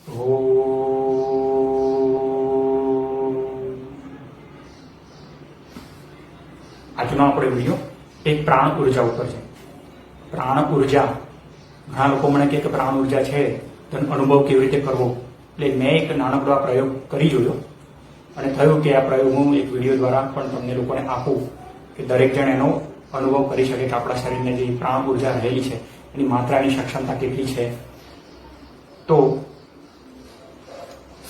આજનો આપણો વિડીયો એક પ્રાણ ઉર્જા ઉપર છે. પ્રાણ ઉર્જા, ઘણા લોકો મને કહે કે પ્રાણ ઉર્જા છે તેનો અનુભવ કેવી રીતે કરવો. એટલે મેં એક નાનકડો આ પ્રયોગ કરી જોયો અને થયું કે આ પ્રયોગ હું એક વિડીયો દ્વારા પણ તમને લોકોને આપું કે દરેક જણ એનો અનુભવ કરી શકે કે આપણા શરીરને જે પ્રાણ ઉર્જા રહેલી છે એની માત્રાની સક્ષમતા કેટલી છે. તો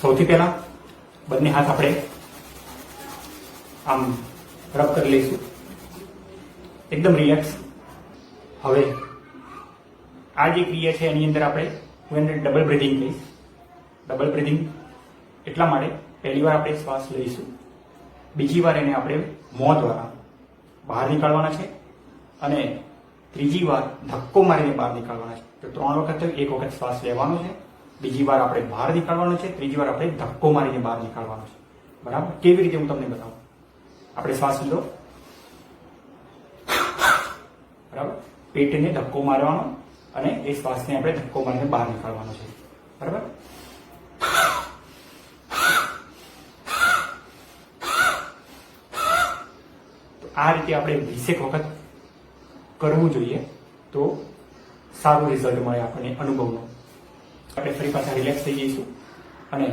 સૌથી પહેલા બંને હાથ આપણે આમ રબ કરી લઈશું, એકદમ રિલેક્સ. હવે આ જે ક્રિયા છે એની અંદર હું એને ડબલ બ્રીથિંગ કહીશ. ડબલ બ્રીથિંગ એટલા માટે પહેલી વાર આપણે શ્વાસ લઈશું, બીજી વાર એને આપણે મોં દ્વારા બહાર નીકાળવાના છે અને ત્રીજી વાર ધક્કો મારીને બહાર નીકાળવાના છે. તો 3 વખત એક વખત શ્વાસ લેવાનો છે, બીજી વાર આપણે બહાર નીકાળવાનો છે, ત્રીજી વાર આપણે ધક્કો મારીને બહાર નીકાળવાનો છે. બરાબર? કેવી રીતે હું તમને બતાવું. આપણે શ્વાસ લીધો, બરાબર, પેટને ધક્કો મારવાનો અને એ શ્વાસને આપણે ધક્કો મારીને બહાર નીકાળવાનો છે. બરાબર? તો આ રીતે આપણે 20 વખત કરવું જોઈએ તો સારું રિઝલ્ટ મળે આપણને અનુભવનો. આપણે ફરી પાછા રિલેક્સ થઈ જઈશું અને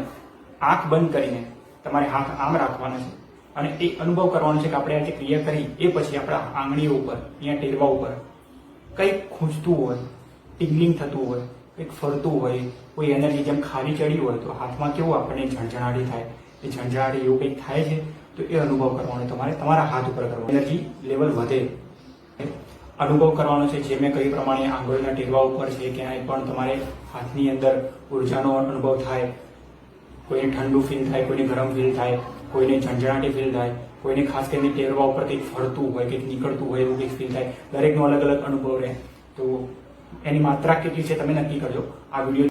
આંખ બંધ કરીને તમારે હાથ આમ રાખવાના છે અને એ અનુભવ કરવાનો છે કે આપણે આ જે ક્રિયા કરી એ પછી આપણા આંગળીઓ ઉપર, અહીંયા ટેરવા ઉપર કંઈક ખૂંચતું હોય, ટિંગલિંગ થતું હોય, કંઈક ફરતું હોય, કોઈ એનર્જી જેમ ખાલી ચડી હોય તો હાથમાં કેવું આપણને ઝણઝણાટી થાય, એ ઝણઝણાટી એવું કંઈક થાય છે તો એ અનુભવ કરવાનો તમારે તમારા હાથ ઉપર કરવાનો. એનર્જી લેવલ વધે અનુભવ કરવાનો છે. જે મેં કહ્યું પ્રમાણે આંગળીના ટેરવા ઉપર છે ક્યાંય પણ તમારે હાથની અંદર ઉર્જાનો અનુભવ થાય, કોઈને ઠંડુ ફીલ થાય, કોઈને ગરમ ફીલ થાય, કોઈને ઝંઝણાટી ફીલ થાય, કોઈને ખાસ કરીને ટેરવા ઉપર કંઈક ફરતું હોય, કંઈક નીકળતું હોય એવું કંઈક ફીલ થાય. દરેકનો અલગ અલગ અનુભવ રહે. તો એની માત્રા કેટલી છે તમે નક્કી કરજો. આ વિડીયો